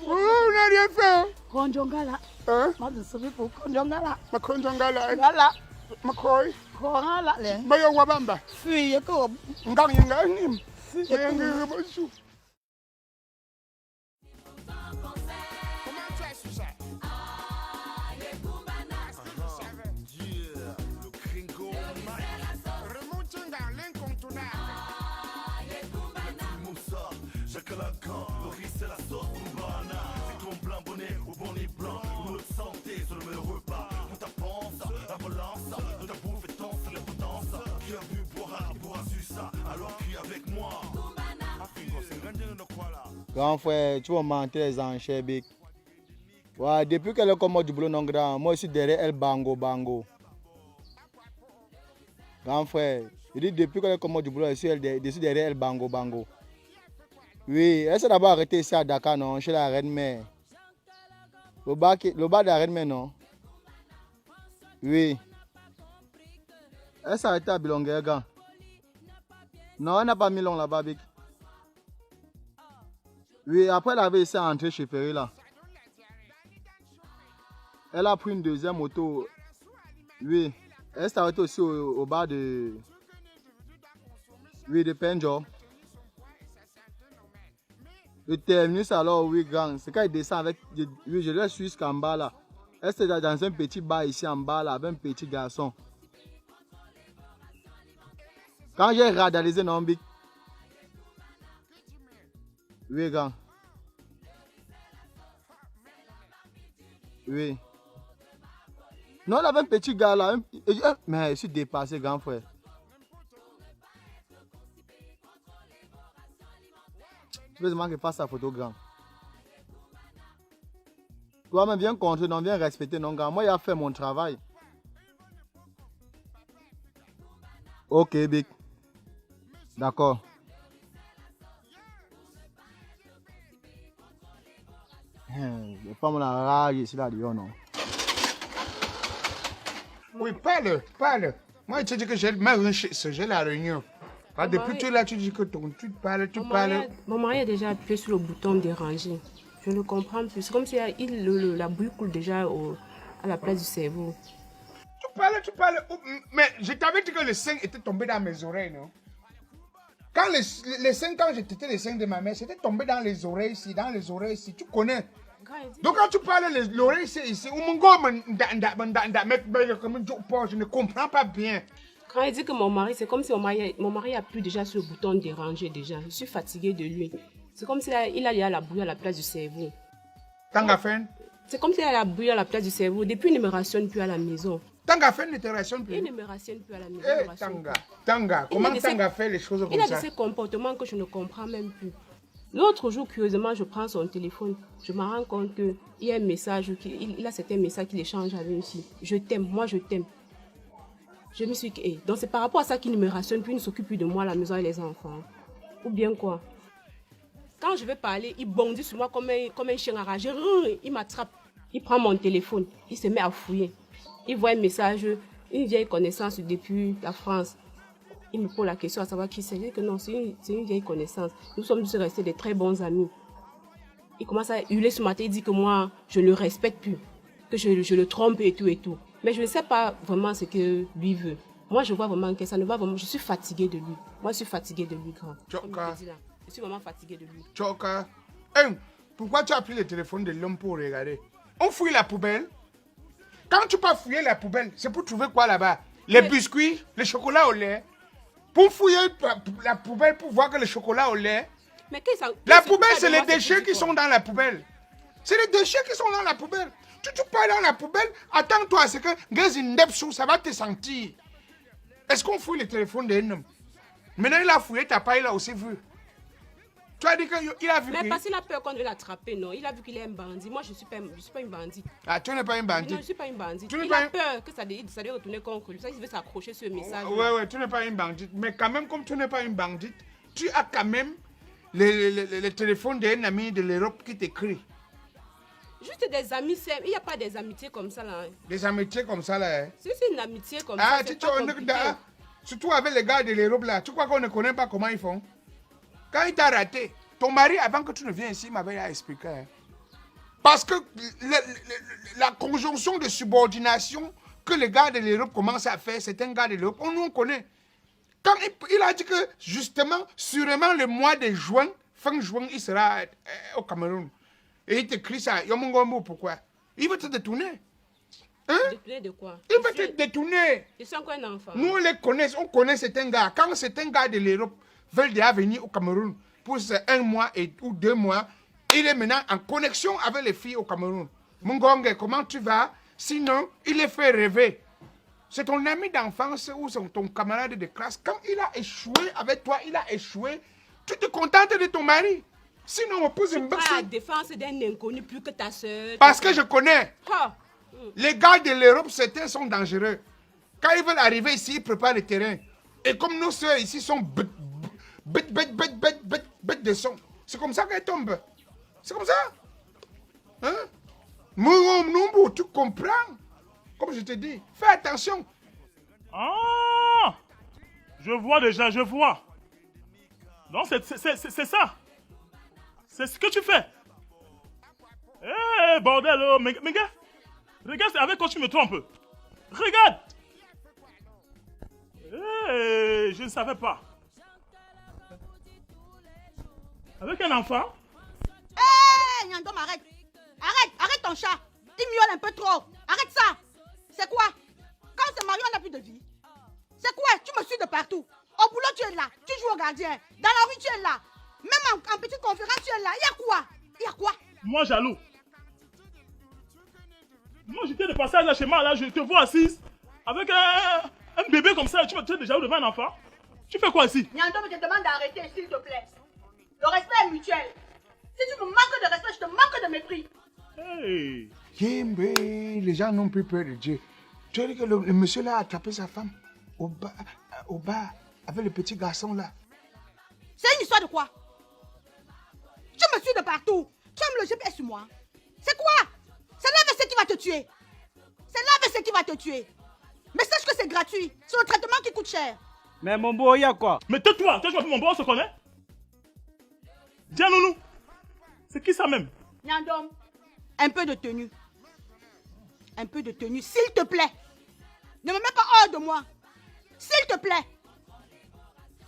on n'a rien fait. Konjongala. Hein? Konjongala. Ma konjongala. Ngala. Ma koi. Ngala le. Bayo wabamba. Fille ko. Ngang yinga nim. Yinga basu. Grand frère, tu vas monter les enchères big. Ouais, depuis qu'elle est comme du boulot non grand, moi je suis derrière elle bango bango. Grand frère, il dit depuis qu'elle est comme du boulot, je suis derrière elle bango bango. Oui, elle s'est d'abord arrêtée ici à Dakar, non, chez la reine-mère. Le bas de la reine-mère, non? Oui. Elle s'est arrêtée à Bilonguergan. Non, elle n'a pas mis long là-bas, big. Oui, après elle avait essayé d'entrer chez Ferry là. Elle a pris une deuxième moto. Oui, elle s'est arrêtée aussi au bas de... Oui, de Penjo. Le terminus alors, oui, grand. C'est quand il descend avec... Oui, je l'ai su jusqu'en bas là. Elle était dans un petit bar ici en bas là, avec un petit garçon. Quand j'ai radalisé non, big. Oui, grand. Oui. Non, il avait un petit gars là. Mais je suis dépassé, grand frère. Tu veux seulement qu'il fasse sa photo, grand. Toi-même, viens contrer, non, viens respecter, non, grand. Moi, il a fait mon travail. Ok, big. D'accord. Les femmes ont la rage ici, là, Lyon, non. Oui, parle. Moi, je te dis que j'ai la réunion. Depuis tout là, tu dis que tu parles. Mon mari a déjà appuyé sur le bouton déranger. Je ne comprends plus. C'est comme si la bouille coule déjà à la place du cerveau. Tu parles. Mais je t'avais dit que le sein était tombé dans mes oreilles, non? Quand les seins, quand j'étais les seins de ma mère, c'était tombé dans les oreilles ici, tu connais. Donc quand tu parles l'oreille ici, je ne comprends pas bien. Quand il dit que mon mari, c'est comme si mon mari appuie déjà sur le bouton déranger déjà. Je suis fatiguée de lui. C'est comme s'il a la bouille à la place du cerveau. Tangafen? C'est comme s'il a la bouille à la place du cerveau. Depuis, il ne me rationne plus à la maison. Tangafen ne te rationne plus? Il ne me rationne plus à la maison. Tanga, comment Tanga fait les choses comme ça? Il a de ces comportements que je ne comprends même plus. L'autre jour, curieusement, je prends son téléphone. Je me rends compte qu'il y a un message, il a certains messages qu'il échange avec une fille. Je t'aime, moi je t'aime. Je me suis dit, donc c'est par rapport à ça qu'il ne me rationne plus, il ne s'occupe plus de moi à la maison et les enfants. Ou bien quoi? Quand je vais parler, il bondit sur moi comme un chien enragé. Il m'attrape, il prend mon téléphone, il se met à fouiller. Il voit un message, une vieille connaissance depuis la France. Il me pose la question à savoir qui c'est. Je dis que non, c'est une vieille connaissance. Nous sommes juste restés des très bons amis. Il commence à hurler ce matin, il dit que moi, je ne le respecte plus, que je le trompe et tout. Mais je ne sais pas vraiment ce que lui veut. Moi, je vois vraiment que ça ne va vraiment... Je suis fatiguée de lui. Moi, je suis fatiguée de lui, grand. Je suis vraiment fatiguée de lui. Choka. Pourquoi tu as pris le téléphone de l'homme pour regarder? On fouille la poubelle. Quand tu peux fouiller la poubelle, c'est pour trouver quoi là-bas? Les biscuits, le chocolat au lait. Pour fouiller la poubelle, pour voir que le chocolat au lait. Mais la poubelle, c'est les déchets qui sont dans la poubelle. C'est les déchets qui sont dans la poubelle. Tu pars dans la poubelle, attends-toi, c'est que ça va te sentir. Est-ce qu'on fouille le téléphone d'un homme? Maintenant, il a fouillé ta paille, il a aussi vu. Tu as dit qu'il a vu. Mais parce qu'il a peur qu'on veut l'attraper, non? Il a vu qu'il est un bandit. Moi, je ne suis pas une bandite. Ah, tu n'es pas une bandite? Non, je ne suis pas une bandite. Il a peur que ça doit retourner contre lui. Ça, il veut s'accrocher sur le message. Ouais, tu n'es pas une bandite. Mais quand même, comme tu n'es pas une bandite, tu as quand même le téléphone d'un ami de l'Europe qui t'écrit. Juste des amis, il n'y a pas des amitiés comme ça là. Des amitiés comme ça là? C'est une amitié comme ça. Surtout avec les gars de l'Europe là, tu crois qu'on ne connaît pas comment ils font? Quand il t'a raté, ton mari, avant que tu ne viennes ici, il m'avait expliqué. Parce que la conjonction de subordination que les gars de l'Europe commencent à faire, c'est un gars de l'Europe, on connaît. Quand il a dit que, justement, sûrement le mois de juin, fin juin, il sera au Cameroun. Et il t'écrit ça, Yomongombo, pourquoi? Il veut te détourner. Hein? Détourner de quoi? Il veut te détourner. Je suis encore un enfant. Nous, on les connaît, on connaît certains gars. Quand certains gars de l'Europe veulent déjà venir au Cameroun pour un mois ou 2 mois, il est maintenant en connexion avec les filles au Cameroun. Mungonge, comment tu vas? Sinon, il les fait rêver. C'est ton ami d'enfance ou c'est ton camarade de classe. Quand il a échoué avec toi, il a échoué, tu te contentes de ton mari. Sinon, on pose une Pas la défense d'un inconnu plus que ta soeur. Parce que je connais. Ah. Les gars de l'Europe, certains sont dangereux. Quand ils veulent arriver ici, ils préparent le terrain. Et comme nos soeurs ici sont bêtes de son, c'est comme ça qu'elles tombent. C'est comme ça. Hein? Moumou, tu comprends? Comme je te dis, fais attention. Ah! Je vois déjà, je vois. Non, c'est ça. C'est ce que tu fais. Eh, bordel, oh, mais gars, regarde, c'est avec quoi tu me trompes. Regarde. Eh, je ne savais pas. Avec un enfant? Hé, Nyandom, arrête. Arrête ton chat. Il miaule un peu trop. Arrête ça. C'est quoi? Quand c'est marié, on n'a plus de vie. C'est quoi? Tu me suis de partout. Au boulot, tu es là. Tu joues au gardien. Dans la rue, tu es là. Même en petite conférence, tu es là. Il y a quoi? Moi, jaloux. Moi, j'étais de passage là chez moi, là, je te vois assise avec un bébé comme ça. Tu es déjà devant un enfant? Tu fais quoi ici? Nyandom, je te demande d'arrêter, s'il te plaît. Le respect est mutuel. Si tu me manques de respect, je te manque de mépris. Hey. Yembe, les gens n'ont plus peur de Dieu. Tu as dit que le monsieur là a attrapé sa femme au bas, avec le petit garçon là. C'est une histoire de quoi? Tu me suis de partout. Tu aimes le GPS sur moi. C'est quoi? C'est l'AVC qui va te tuer. C'est l'AVC qui va te tuer. Mais sache que c'est gratuit. C'est le traitement qui coûte cher. Mais mon beau, il y a quoi? Mais tais-toi, mon beau, on se connaît? Tiens, nounou. C'est qui ça même? Nyandom, un peu de tenue. Un peu de tenue, s'il te plaît. Ne me mets pas hors de moi. S'il te plaît.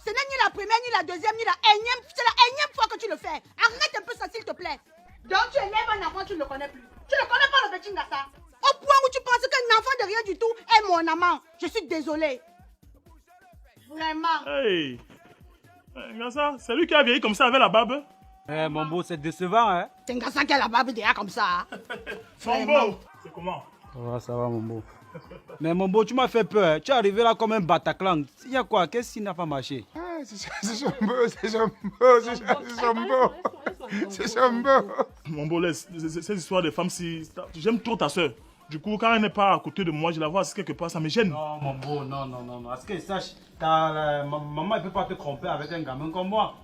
Ce n'est ni la première, ni la deuxième, ni la énième. C'est la énième fois que tu le fais. Arrête un peu ça, s'il te plaît. Donc tu élèves un enfant, tu ne le connais plus. Tu ne connais pas le petit Ngassa. Au point où tu penses qu'un enfant de rien du tout est mon amant. Je suis désolée. Vraiment. Hey. Ngassa, c'est lui qui a vieilli comme ça avec la barbe? Eh, mon beau, c'est décevant, hein? C'est Ngassa qui a la barbe derrière comme ça. Mon beau. C'est comment? Ça va, mon beau. Mais mon beau, tu m'as fait peur. Hein. Tu es arrivé là comme un Bataclan. Il y a quoi? Qu'est-ce qui n'a pas marché? Ah, c'est son beau, c'est son beau, c'est son beau. Mon beau, laisse cette histoire de femme, si j'aime trop ta soeur. Du coup, quand elle n'est pas à côté de moi, je la vois quelque part, ça me gêne. Non, mon beau, non. Est-ce que sache, maman ne peut pas te tromper avec un gamin comme moi.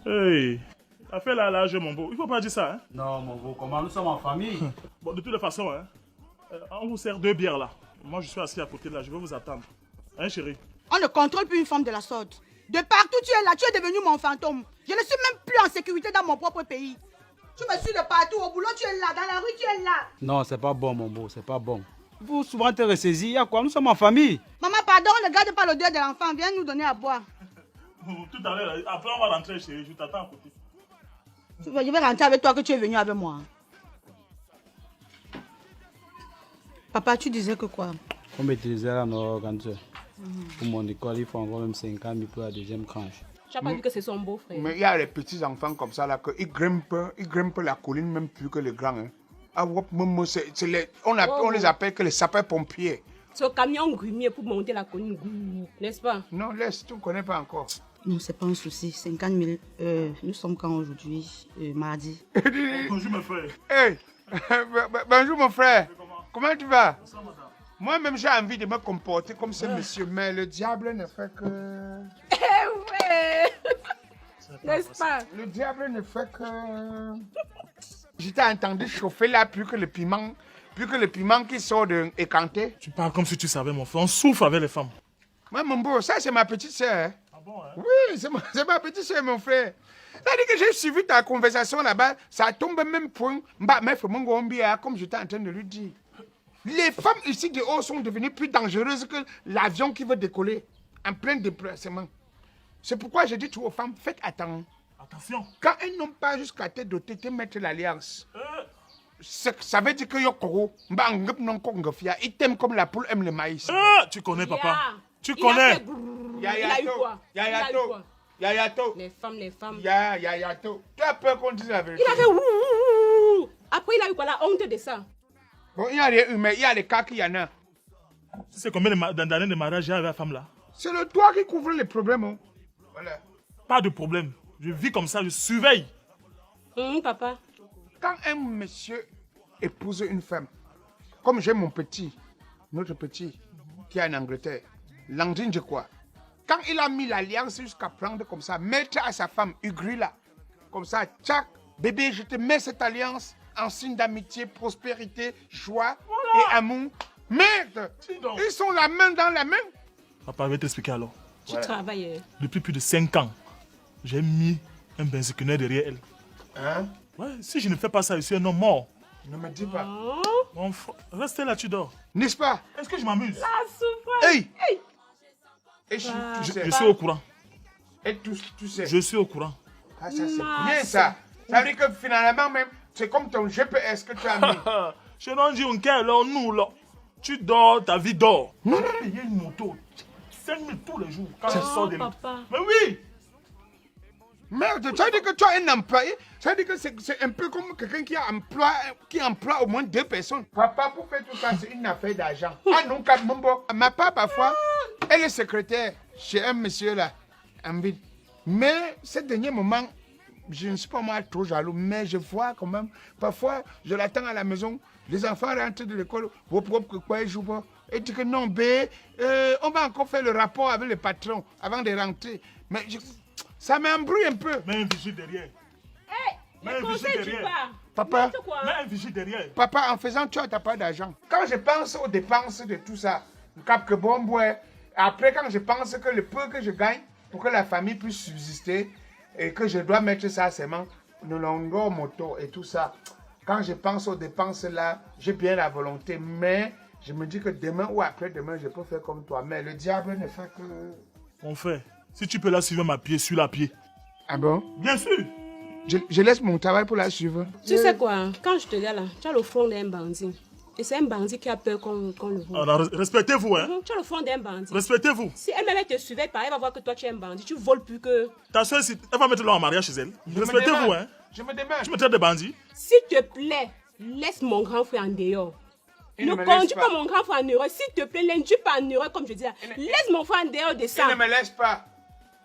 Hey, t'as fait l'âge, mon beau. Il faut pas dire ça, hein. Non, mon beau, comment nous sommes en famille? Bon, de toutes les façons, hein, on vous sert 2 bières là. Moi, je suis assis à côté là, je vais vous attendre. Hein, chérie? On ne contrôle plus une femme de la sorte. De partout tu es là, tu es devenu mon fantôme. Je ne suis même plus en sécurité dans mon propre pays. Tu me suis de partout, au boulot tu es là, dans la rue tu es là. Non, c'est pas bon, mon beau, c'est pas bon. Vous souvent te ressaisis, il y a quoi? Nous sommes en famille. Maman, pardon, ne garde pas l'odeur de l'enfant, viens nous donner à boire. Tout à l'heure, après on va rentrer, chérie, je t'attends à côté. Je vais rentrer avec toi que tu es venu avec moi. Papa, tu disais que quoi? Comme tu disais là, non, quand pour mon école, il faut encore même 50 000 pour la deuxième tranche. Tu n'as pas vu que c'est son beau-frère? Mais il y a les petits enfants comme ça là, ils grimpent la colline même plus que les grands. Hein. Ah, on les appelle que les sapeurs-pompiers. C'est au camion grumier pour monter la colline, n'est-ce pas? Non, laisse, tu ne connais pas encore. Non, c'est pas un souci. 50 000. Nous sommes quand aujourd'hui? Mardi. Bonjour, mon frère. Hey, bonjour mon frère. Comment tu vas? Moi-même, j'ai envie de me comporter comme ce monsieur, mais le diable ne fait que... Eh ouais! N'est-ce pas? Le diable ne fait que... Je t'ai entendu chauffer là, plus que le piment qui sort de écanté. Tu parles comme si tu savais, mon frère. On souffre avec les femmes. Moi, mon beau, ça c'est ma petite soeur. Ah bon, hein? Oui, c'est ma petite soeur, mon frère. C'est-à-dire que j'ai suivi ta conversation là-bas, ça tombe même point. Comme j'étais en train de lui dire. Les femmes ici dehors sont devenues plus dangereuses que l'avion qui veut décoller en plein déplacement. C'est pourquoi je dis aux femmes, faites attention. Attention. Quand elles n'ont pas jusqu'à te doter, te mettre l'alliance, ça veut dire que ils t'aiment comme la poule aime le maïs. Tu connais, papa. Tu Il a connais. fait brrr. Il a eu quoi? Il a eu quoi? Yayato. Les femmes. Yayato. Tu as peur qu'on dise la vérité. Il a fait ouh. Après, il a eu quoi? La honte de ça. Bon, il y a rien humain, il y a les cas qu'il y en a. C'est combien d'années de mariage j'ai avec la femme là? C'est le toit qui couvre les problèmes. Hein. Voilà. Pas de problème. Je vis comme ça, je surveille. Papa. Quand un monsieur épouse une femme, comme j'ai mon petit, notre petit, qui est en Angleterre, Landine, je crois, quand il a mis l'alliance jusqu'à prendre comme ça, mettre à sa femme, Ugrila, comme ça, tchac, bébé, je te mets cette alliance en signe d'amitié, prospérité, joie et amour. Merde! Ils sont la main dans la main. Papa, je vais t'expliquer alors. Tu travailles. Depuis plus de 5 ans, j'ai mis un benzicunaire derrière elle. Hein? Ouais, si je ne fais pas ça, je suis un homme mort. Ne me dis pas. Mon reste là, tu dors. N'est-ce pas? Est-ce que je m'amuse? La souffrance. Hey! Et tu sais. Je suis au courant. Et tu sais. Je suis au courant. Ah, ça c'est bien ça. Ça veut dire que finalement même, c'est comme ton GPS que tu as mis. Je n'en dis un quel là, nous là. Tu dors, ta vie dort. Non, non, payer une moto. 5 000 tous les jours quand je sors de papa. Mais oui! Merde, ça veut dire que tu as un employé. Ça veut dire que c'est un peu comme quelqu'un qui emploie au moins 2 personnes. Papa, pour faire tout ça, c'est une affaire d'argent. Ah non, Kamombo. Ma part, parfois, elle est secrétaire chez un monsieur là, en ville. Mais ce dernier moment, je ne suis pas mal trop jaloux, mais je vois quand même, parfois, je l'attends à la maison, les enfants rentrent de l'école, vos propres quoi, ils jouent pas. Et dit que non, on va encore faire le rapport avec le patron avant de rentrer. Mais ça m'embrouille un peu. Mets un vigile derrière. Mais un vigile derrière. Papa, Mets un vigile derrière. papa, en faisant tu n'as pas d'argent. Quand je pense aux dépenses de tout ça, cap que bon bois, après quand je pense que le peu que je gagne pour que la famille puisse subsister et que je dois mettre ça seulement, le longo moto et tout ça, quand je pense aux dépenses là, j'ai bien la volonté, mais je me dis que demain ou après-demain, je peux faire comme toi. Mais le diable ne fait que... Mon frère, si tu peux la suivre ma pied, suis la pied. Ah bon? Bien sûr. Je laisse mon travail pour la suivre. Tu sais quoi, quand je te dis là, tu as le front d'un bandit. Et c'est un bandit qui a peur qu'on le voit. Alors, respectez-vous, hein. Tu as le front d'un bandit. Respectez-vous. Si elle-même te surveille, elle va voir que toi tu es un bandit. Tu voles plus que... Ta soeur, elle va mettre l'homme en mariage chez elle. Respectez-vous, hein. Je me demande. Tu me traites de bandit. S'il te plaît, laisse mon grand frère en dehors. Il Ne ne me conduis laisse pas pas. mon grand frère en erreur. S'il te plaît, n'induis pas en erreur, comme je dis là. Laisse mon frère en dehors de ça. Il ne me laisse pas.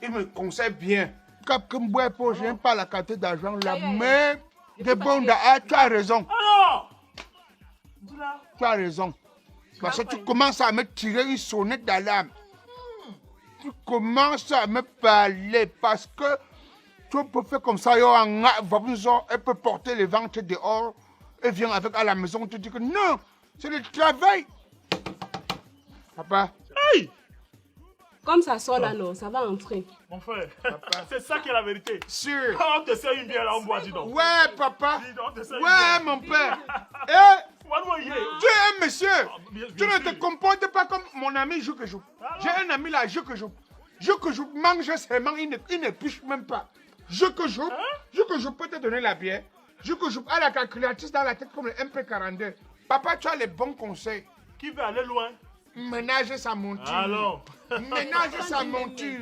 Il me conseille bien. Cap que moi, je n'aime pas la quantité d'argent là, mais de bon, tu as raison. Alors, Tu as raison. Parce que tu commences à me tirer une sonnette d'alarme. Tu commences à me parler parce que tu peux faire comme ça. Elle peut porter les ventres dehors et vient avec à la maison. Tu dis que non, c'est le travail. Papa. hey, Comme ça sort là, non, ça va entrer. mon frère, c'est ça qui est la vérité. Sûr. Quand on te sert une bière là, on boit, dis donc. Ouais, papa. Dis donc, on te sert une Ouais, bière. mon père. Eh, Moi, hier. tu es un monsieur. bien Tu ne te sûr. comportes pas comme mon ami joue que joue. J'ai un ami là, joue que joue. Joue que joue, mange seulement, il ne piche même pas. Joue que joue peut te donner la bière. Joue que joue a la calculatrice dans la tête comme le MP42. Papa, tu as les bons conseils. Qui veut aller loin? Ménage sa monture. Alors. Ménage sa monture.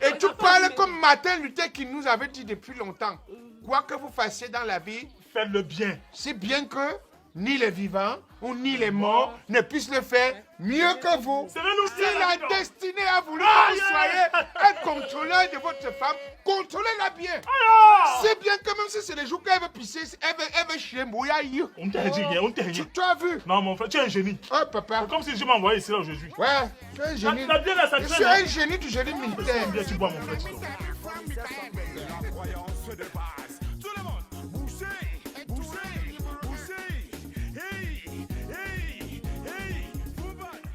Et tu parles comme Martin Luther qui nous avait dit depuis longtemps. Quoi que vous fassiez dans la vie, Faites le bien. c'est bien que ni les vivants ou ni les morts ne puissent le faire mieux que vous. C'est nous Si la destinée a voulu que Aïe, vous soyez un contrôleur de votre femme, contrôlez-la bien. Alors. C'est bien que même si c'est les jours qu'elle veut pisser, elle veut chier, mouiller. On t'a dit rien, on t'a rien. Tu as vu? Non, mon frère, tu es un génie. Oh, papa. C'est comme si je m'envoyais ici là aujourd'hui. Ouais, tu es un génie. La bière là, ça Je traîne. suis hein. un génie du génie militaire. Bien, tu bois, mon frère. tu bois.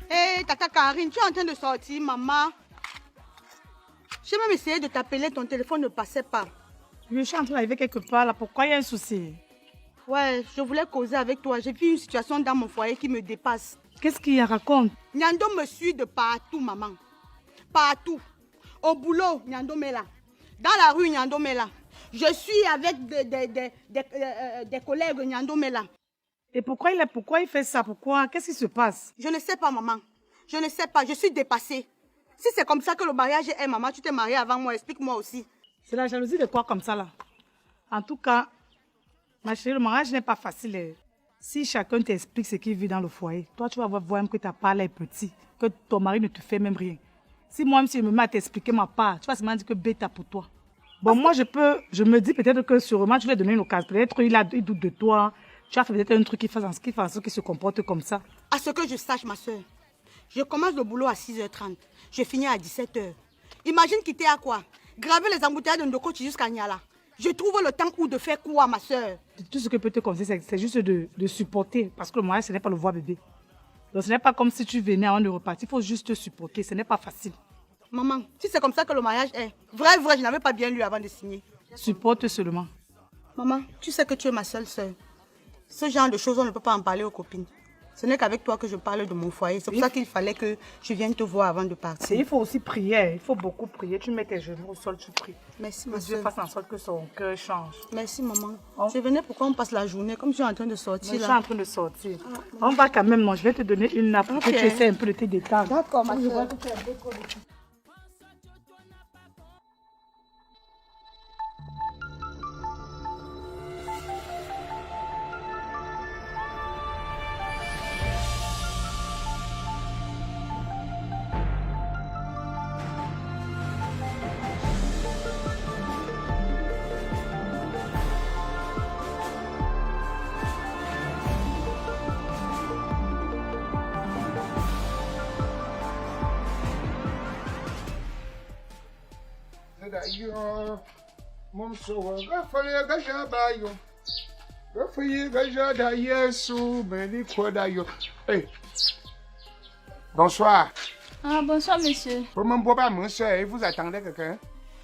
Hé, tata Karine, tu es en train de sortir, maman. J'ai même essayé de t'appeler, ton téléphone ne passait pas. Je suis en train d'arriver quelque part là. Pourquoi il y a un souci? Ouais, je voulais causer avec toi. J'ai vu une situation dans mon foyer qui me dépasse. Qu'est-ce qu'il y a? Raconte. Nyando me suit de partout, maman. Partout. Au boulot, Nyando m'est là. Dans la rue, Nyando m'est là. Je suis avec des collègues, Nyando m'est là. Et pourquoi il fait ça? Pourquoi? Qu'est-ce qui se passe? Je ne sais pas, maman. Je ne sais pas. Je suis dépassée. Si c'est comme ça que le mariage est, maman, tu t'es mariée avant moi. Explique-moi aussi. C'est la jalousie de quoi comme ça là? En tout cas, ma chérie, le mariage n'est pas facile. Si chacun t'explique ce qu'il vit dans le foyer, toi tu vas voir même que ta part est petite, que ton mari ne te fait même rien. Si moi-même si je me mets à t'expliquer ma part, tu vas seulement dire que bêta pour toi. Bon, moi je me dis peut-être que sûrement tu lui as donné une occasion, peut-être il doute de toi, tu as fait peut-être un truc qui fait en sorte qu'il se comporte comme ça. À ce que je sache, ma soeur, je commence le boulot à 6h30, je finis à 17h. Imagine quitter à quoi? Graver les embouteillages de Ndokochi jusqu'à Niala. Je trouve le temps où de faire quoi, ma soeur? Tout ce que peut te conseiller, c'est juste de supporter, parce que le mariage, ce n'est pas le voir bébé. Donc ce n'est pas comme si tu venais avant de repartir, il faut juste te supporter, ce n'est pas facile. Maman, si c'est comme ça que le mariage est, vrai, je n'avais pas bien lu avant de signer. Supporte seulement. Maman, tu sais que tu es ma seule soeur. Ce genre de choses, on ne peut pas en parler aux copines. Ce n'est qu'avec toi que je parle de mon foyer. C'est pour ça qu'il fallait que je vienne te voir avant de partir. Il faut aussi prier, il faut beaucoup prier. Tu mets tes genoux au sol, tu pries. Merci, ma Dieu soeur. fasse en sorte que son cœur change. Merci, maman. Oh. Je venais pourquoi on passe la journée, comme je suis en train de sortir. Je suis là. en train de sortir. On va quand même, non, je vais te donner une nappe pour que tu essaies un peu de te détendre. D'accord, ma Je vois soeur. que tu es un peu trop de- Dayo, Momso, Rafael Gajabayo, Rafael Gajada, Yesu, Ménico Dayo. Hey, bonsoir. Ah, bonsoir, monsieur. Pour mon papa, mon soeur, vous attendez quelqu'un?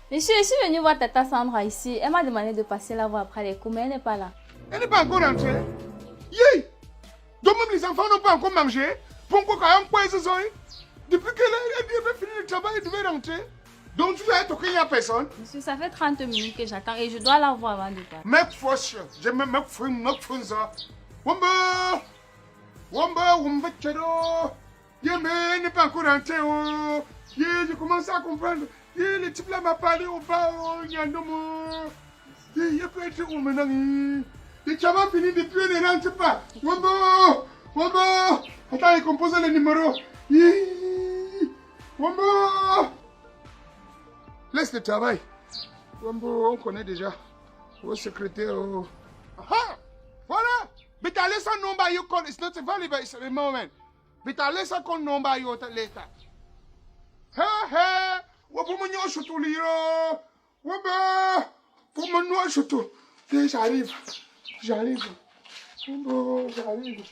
Monsieur, je suis venue voir Tata Sandra ici. Elle m'a demandé de passer la voir après les cours, mais elle n'est pas là. Elle n'est pas encore rentrée. Yé! Donc même les enfants n'ont pas encore mangé. Pourquoi quand même quoi ils se sont? Depuis qu'elle avait fini le travail, elle devait rentrer. Donc tu vas toquer à personne. Monsieur, ça fait 30 minutes que j'attends et je dois la voir avant de partir. Mec fausse, je me mec fou ça. Wamba, Chero. Yé, mais elle n'est pas encore rentrée. Oh. Yé, je commence à comprendre. Yé, le type là m'a parlé au bas. Oh, Yandomo. Yé, il peut être où maintenant? Le travail fini depuis, elle ne rentre pas. Wamba. Attends, il compose le numéro. Yé, Wamba. Laisse le travail. Wambo, on connaît déjà. Au secrétaire. Oh. Aha! Voilà! But I listen number you call. It's not available at the moment. But I listen call number you later. Hey! Wabu mo nyo shutu liro. Wabu! Pour mo nyo shutu. J'arrive. Wambo, j'arrive.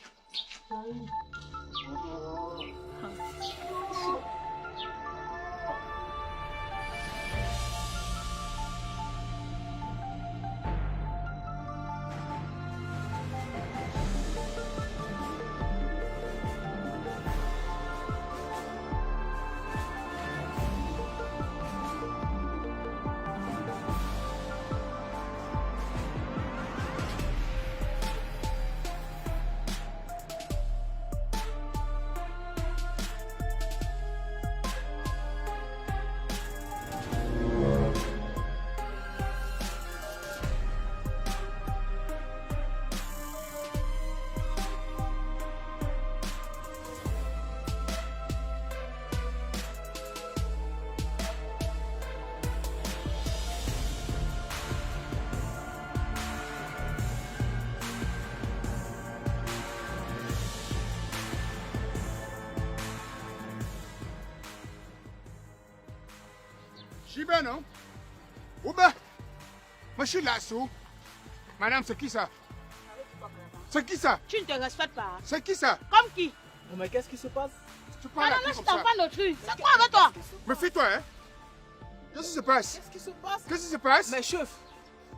J'y vais, non? Où ben? Moi, je suis là, sous. Madame, c'est qui ça? C'est qui ça? Tu ne te respectes pas. C'est qui ça? Comme qui? Oh, mais qu'est-ce qui se passe? Tu parles à qui je comme t'en ça? parle d'autrui. C'est quoi avec toi? Méfie-toi, hein? Qu'est-ce qui se passe? Qu'est-ce qui se passe? Qu'est-ce qui se passe? Mais chef,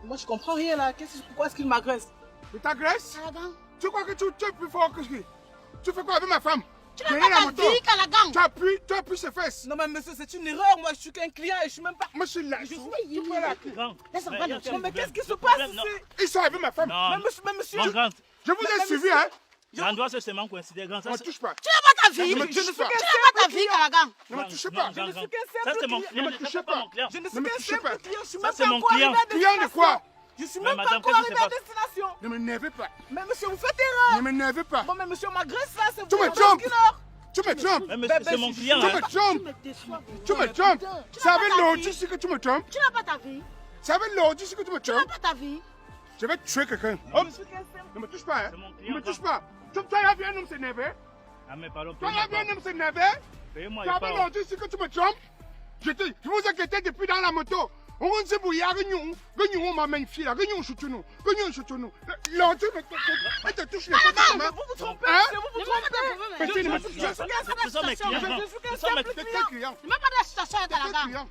Moi, je comprends rien là. Pourquoi est-ce qu'il m'agresse? Il t'agresse? Calagan. Tu crois que tu es plus fort que lui? Tu fais quoi avec ma femme? Tu n'as pas ta vie, Calagan. Tu appuies ses fesses. Non, mais monsieur, c'est une erreur. Moi, je suis qu'un client et je suis même pas. Moi, je suis là. Je suis Tu peux la... Laisse-en pas le Non, mais qu'est-ce qui se passe ici? Ils sont avec ma femme. Non, Mais monsieur, mon grand, Je vous ai suivi, hein? l'endroit c'est seulement coïncider, grand. Ne me touche pas. Tu n'as pas ta vie. Ne me touche pas. Tu n'as pas ta vie, Calagan. Ne me touchez pas. je ne suis qu'un Ça c'est simple mon client. client, Ne me touchez pas. mon client. Je ne Ne suis me qu'un touchez pas. simple client. Je suis Ça, même c'est pas mon encore client. arrivé à Client de quoi? Je suis Mais même pas madame, encore qu'est-ce qui arrivé à se passe? destination. Ne m'énervez pas. Mais monsieur, vous faites erreur. Ne m'énervez pas. Bon, mais monsieur, on m'agresse là. C'est Tu me vous, trompes. Skinner. Tu me trompes. Mais monsieur, c'est mon client. Tu hein. me trompes. Tu me trompes. C'est avec l'ordi ici que tu me trompes. Tu n'as pas ta vie. C'est avec l'ordi ici que tu me Tu n'as trompes. pas ta vie. Je vais tuer quelqu'un. Hop. Ne me touche pas, hein. C'est mon Ne client. me touche pas. Tu as vu un homme s'énerver? Ah mais pardon, Tu as vu un homme s'énerver? payez-moi C'est les avec paroles. l'ordi ici que tu me trompes. Je vous inquiétais depuis dans la moto. On va se bouillir, on m'a une fille là, on shoot nous. L'ordi te touche les Vous mains. vous trompez, Hein? monsieur, vous vous trompez. Petit, ne me Je touche suis pas. qu'un Ce sont mes clients. Je suis qu'un Ce sont mes simple T'es client. quel client? Ne mets pas de la situation, T'es quel Calagan. client?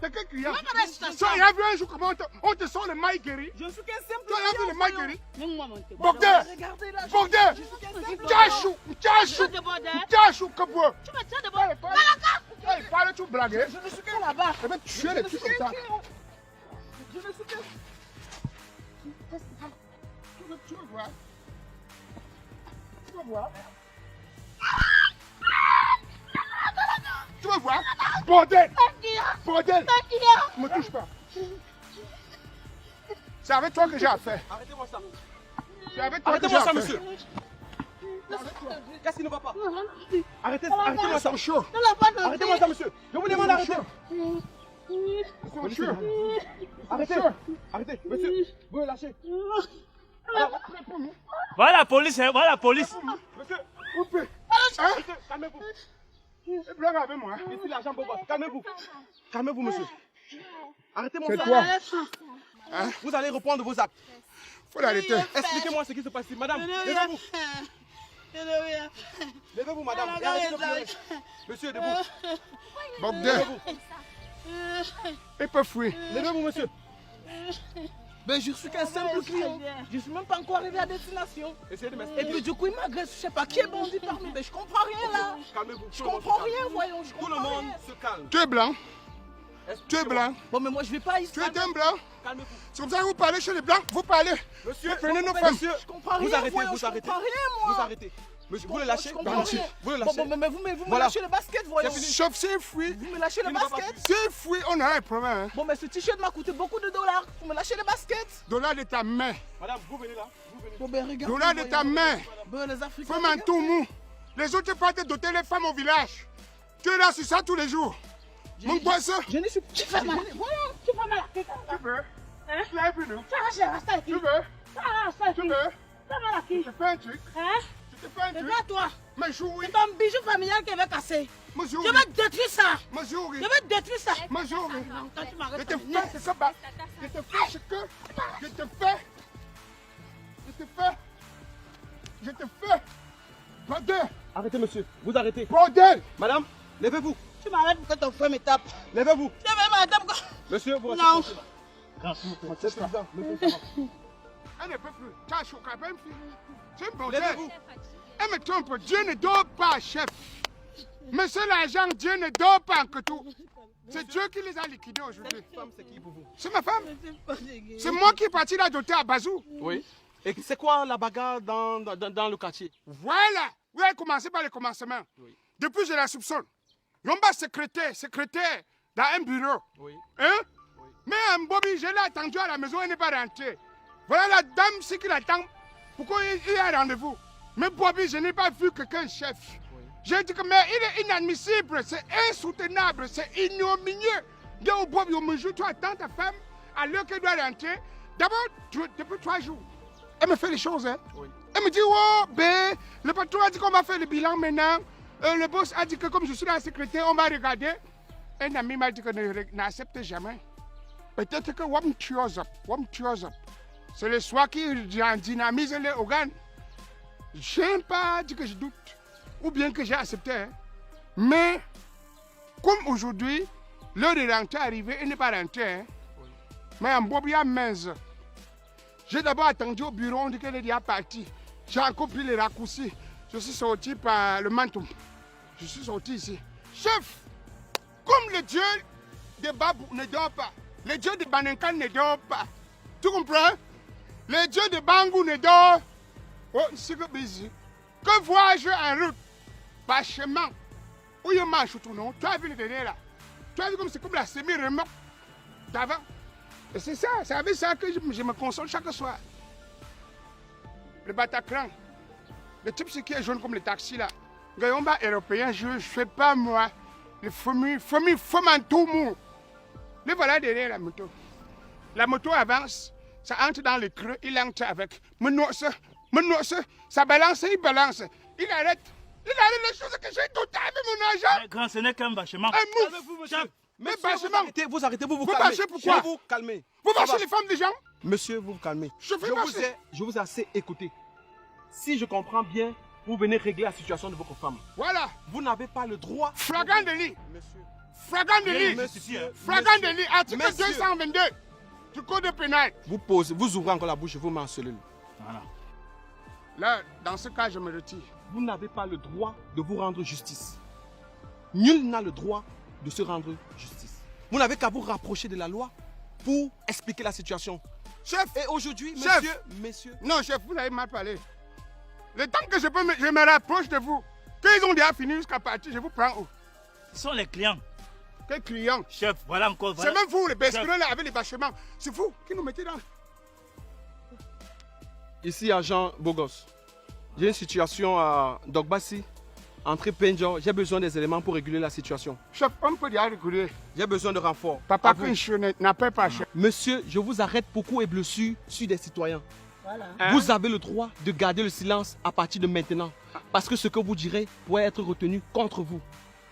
T'es quel client? Ne mets pas de la situation. Il y a vu un jour comment on te sort le maïs guéri. Je suis qu'un simple Tu as vu le client. maïs guéri? Laisse-moi monter. Bordel! Regardez là. Bordel! Je suis qu'un simple Tchachou! Tchachou! de bordel. Tchachou, Kabou! Tu me tiens de bordel. Il parle, tu blagues. Je ne suis qu'un là-bas. Je vais tuer les trucs comme ça. Je ne suis qu'un. Tu vas voir. Tu vas voir. Tu vas voir. Bordel! Bordel! Ne me touche pas. C'est avec toi que j'ai affaire. Arrêtez-moi ça. C'est avec toi que j'ai Arrêtez-moi ça, affaire. monsieur. Qu'est-ce qui ne va pas? Arrêtez-moi ça. Ils sont chauds. Arrêtez-moi ça, monsieur. Je vous demande d'arrêter. Ils sont chauds. Arrêtez. Arrêtez. Monsieur, vous me lâchez. Voilà la police, hein, voilà la police. Monsieur, Coupez. Hein? monsieur, calmez-vous. Et blague avec moi. Ici, l'argent pour vous. Calmez-vous. Calmez-vous, monsieur. Arrêtez-moi C'est ça. quoi? Vous allez reprendre vos actes. Faut l'arrêter. Expliquez-moi ce qui se passe ici. Madame, levez-vous. Levez-vous, madame. Et arrêtez de pleurer. Monsieur, debout. Bordel. Levez-vous. Il peut fuir. Levez-vous, monsieur. Ben, je suis qu'un simple client. Je suis même pas encore arrivé à destination. Essayez de Et puis, du coup, il m'agresse. Je sais pas qui est bandit parmi. Mais je comprends rien là. Calmez-vous. Je comprends rien, voyons. Je Tout le comprends monde rien. se calme. Tu es blanc. Tu es blanc. Bon, mais moi, je vais pas ici. Tu es un blanc. Calmez-vous. C'est comme ça que vous parlez chez les blancs. Vous parlez. Monsieur, Vous prenez nos mais femmes. monsieur, je comprends rien. Vous arrêtez, voyons, vous je arrêtez. comprends rien, moi. Vous arrêtez. Monsieur, vous le lâchez. Je comprends rien. Vous le Bon, lâchez. bon, mais vous me Voilà. lâchez le basket, voyons. Sauf s'il fuit. Vous me lâchez le Il ne va pas basket. fuir. S'il fuit, on a un problème. Hein. Bon, mais ce t-shirt m'a coûté beaucoup de dollars. Vous me lâchez le basket. Dollar de ta main. Madame, vous venez là. Bon, ben, regarde. Dollar de ta main. Ben, les Africains. Femme en tout mou. Les autres partent doter les femmes au village. Tu es là sur ça tous les jours. Mon poisson. Je ne suis pas. Tu fais mal. Voyons, tu fais mal à la tête. Tu veux? Hein? Tu es venu. Tu arraches les rastas ici. Tu veux? Tu arraches ça ici. Tu veux? Tu fais mal à qui? Je te fais un truc. Hein? Je te fais un truc. Regarde-toi. Mais jouis. C'est ton bijou familial qui va casser. Mais Je jouis. vais détruire ça. Mais jouis. Je vais détruire ça. Mais jouis. Non, quand tu Je m'arrêtes. te fais ce que je te fais ce que je te fais. Je te fais. Je te fais. Bordel. Arrêtez, monsieur. Vous arrêtez. Bordel. Madame, levez-vous. Tu m'arrêtes pour que ton frère me tape. Levez-vous. Tu veux m'arrêter pour que... Monsieur, vous Non. C'est suffisant. Monsieur, ça va. Elle ne peut plus. Tu as choqué même fille. C'est un bordel. Levez-vous. Elle me trompe. Dieu ne dort pas, chef. Monsieur l'agent, Dieu ne dort pas que tout. C'est Dieu qui les a liquidés aujourd'hui. Femme, c'est qui pour vous? C'est ma femme. C'est moi qui est parti la doter à Bazou. Oui. Et c'est quoi la bagarre dans le quartier? Voilà. Vous avez commencé par le commencement. Oui. Depuis, je la soupçonne. L'homme secrétaire dans un bureau. Oui. Hein? Oui. Mais un Bobby, je l'ai attendu à la maison, elle n'est pas rentrée. Voilà la dame ce qui l'attend. Pourquoi il y a un rendez-vous? Mais Bobby, je n'ai pas vu quelqu'un chef. Oui. J'ai dit que mais il est inadmissible, c'est insoutenable, c'est ignominieux. Donc Bobby, au mesure, tu attends ta femme à l'heure qu'elle doit rentrer. D'abord, depuis 3 jours, elle me fait les choses. Hein? Oui. Elle me dit, oh, ben, le patron a dit qu'on va faire le bilan maintenant. Le boss a dit que comme je suis la secrétaire, on va regarder. Un ami m'a dit que n'accepte jamais. Peut-être que Wam Tuozop. C'est le soir qui dynamise les organes. Je n'ai pas dit que je doute. Ou bien que j'ai accepté. Hein. Mais, comme aujourd'hui, l'heure de rentrer est arrivée, elle n'est pas rentrée. Hein. Mais un beau bien mince. J'ai d'abord attendu au bureau, on dit qu'elle est déjà partie. J'ai encore pris les raccourcis. Je suis sorti par le Mantoum. Je suis sorti ici. Chef, comme le dieu de Babou ne dort pas, le dieu de Banenkan ne dort pas. Tu comprends? Le dieu de Bangou ne dort. Oh, c'est que busy. Que vois-je en route? Par chemin. Où il marche tout non? Tu as vu le dernier là? Tu as vu comme c'est comme la semi-remorque d'avant? Et c'est ça, c'est avec ça que je me console chaque soir. Le Bataclan, le type qui est jaune comme le taxi là. Gayomba européen, je ne fais pas moi. Le famille en tout mou. Le voilà derrière la moto. La moto avance, ça entre dans le creux, il entre avec. Ça balance, il balance. Il arrête les choses que j'ai tout avec mon argent. Mais grand, ce n'est qu'un bâchement. Calmez-vous, monsieur. Monsieur, vous arrêtez, vous calmez. Bâchez pourquoi? Vous calmez. Vous bâchez les femmes des gens? Monsieur, vous calmez. Je vous ai assez écouté. Si je comprends bien, vous venez régler la situation de votre femme. Voilà. Vous n'avez pas le droit. Flagrant délit. Monsieur. Flagrant délit. Monsieur. Flagrant délit. Article Monsieur. 222 du code pénal. Vous ouvrez encore la bouche et vous m'encelez. Voilà. Là, dans ce cas, je me retire. Vous n'avez pas le droit de vous rendre justice. Nul n'a le droit de se rendre justice. Vous n'avez qu'à vous rapprocher de la loi pour expliquer la situation. Chef. Et aujourd'hui, Chef. messieurs. Non, chef, vous avez mal parlé. Le temps que je me rapproche de vous, qu'ils ont déjà fini jusqu'à partir, je vous prends où? Ce sont les clients. Quel client? Chef, voilà encore. Voilà. C'est même vous, les besquereux là, avec les bâchements. C'est vous qui nous mettez dans. Ici, agent Bogos. J'ai une situation à Dogbassi, entre Penjo. J'ai besoin des éléments pour réguler la situation. Chef, on peut déjà réguler. J'ai besoin de renfort. Papa, À vous. n'appelle pas, chef. Monsieur, je vous arrête pour coups et blessures sur des citoyens. Voilà. Hein? Vous avez le droit de garder le silence à partir de maintenant. Parce que ce que vous direz pourrait être retenu contre vous.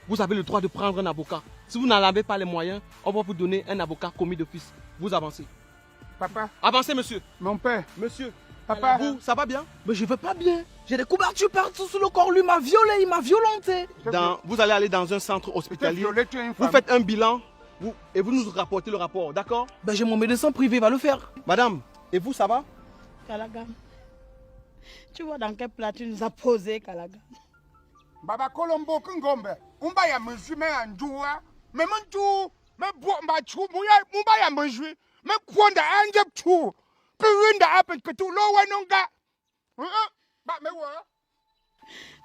Vous avez le droit de prendre un avocat. Si vous n'en avez pas les moyens, on va vous donner un avocat commis d'office. Vous avancez. Papa, Avancez, monsieur. mon père, Monsieur. papa, Vous, ça va bien? Mais je vais pas bien. J'ai des couvertures partout sur le corps. Lui m'a violé, il m'a violenté. Vous allez aller dans un centre tu t'es hospitalier. violé, tu es une Vous femme. faites un bilan et vous nous rapportez le rapport, d'accord? Ben j'ai mon médecin privé, il va le faire. Madame, et vous, ça va? Kalagan. Tu vois dans quel plat tu nous as posé, Kalagan? Baba Colombo Kungombe, umba ya mesure mais anjua, mais mon tout, mais bois mba chou, umba ya mesure, mais kwanda anje chou, purinda apet que tout lo wanonga. Ba me wa.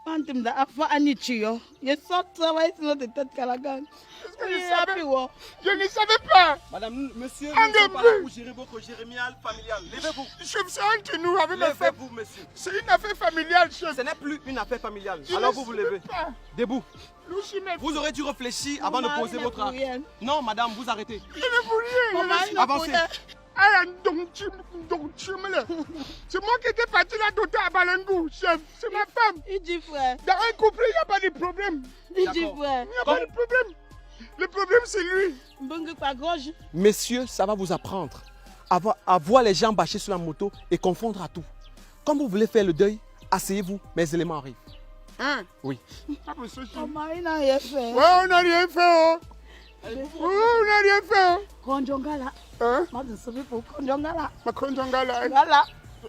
Pantim da afa anichiyo. Je sors travailler sur notre tête, Kalagan. Est-ce que je ne savais pas. Madame, monsieur, Un nous sommes pas début. là pour gérer votre jérémial familial. Levez-vous. Chef, c'est entre nous avec ma femme. Levez-vous, monsieur. C'est une affaire familiale, chef. Ce n'est plus une affaire familiale. Je Alors ne vous vous savais levez. pas. Debout. Lucie, mais Vous aurez dû réfléchir avant de mari poser n'est votre pour acte. rien. Non, madame, vous arrêtez. je ne vous rien. Mon mari n'a Avancez. pas Ah, donc tu me l'as. C'est moi qui étais parti là d'autant à Balengou, chef. C'est ma femme. Il dit frère. Dans un couple, il n'y a pas de problème. Il dit D'accord. frère. Il n'y a pas de problème. Le problème, c'est lui. Bungu pas gorge. Messieurs, ça va vous apprendre à voir les gens bâcher sur la moto et confondre à tout. Comme vous voulez faire le deuil, asseyez-vous, mes éléments arrivent. Hein? Oui. Ah, mais c'est Mon sûr. mari n'a rien fait. Ouais, on n'a rien fait, oh. On n'a rien fait, oh. Konjongala. Hein? Moi, je ne sais pas Konjongala. Ma konjongala. Gala.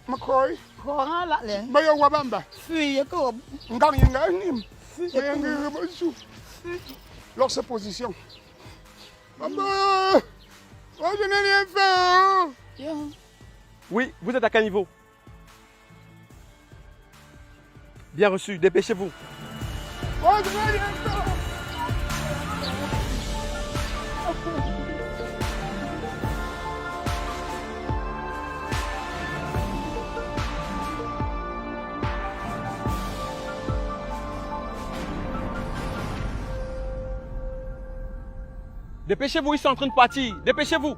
Ma koi. Korala le. Bayo wabamba. Fuye ko. Ngang yinga nim. Bayangi remosu. Leur sa position. Maman. Oh, je n'ai rien fait, oh. Oui, vous êtes à quel niveau? Bien reçu, dépêchez-vous. Oh, je n'ai rien fait. Dépêchez-vous, ils sont en train de partir. Dépêchez-vous.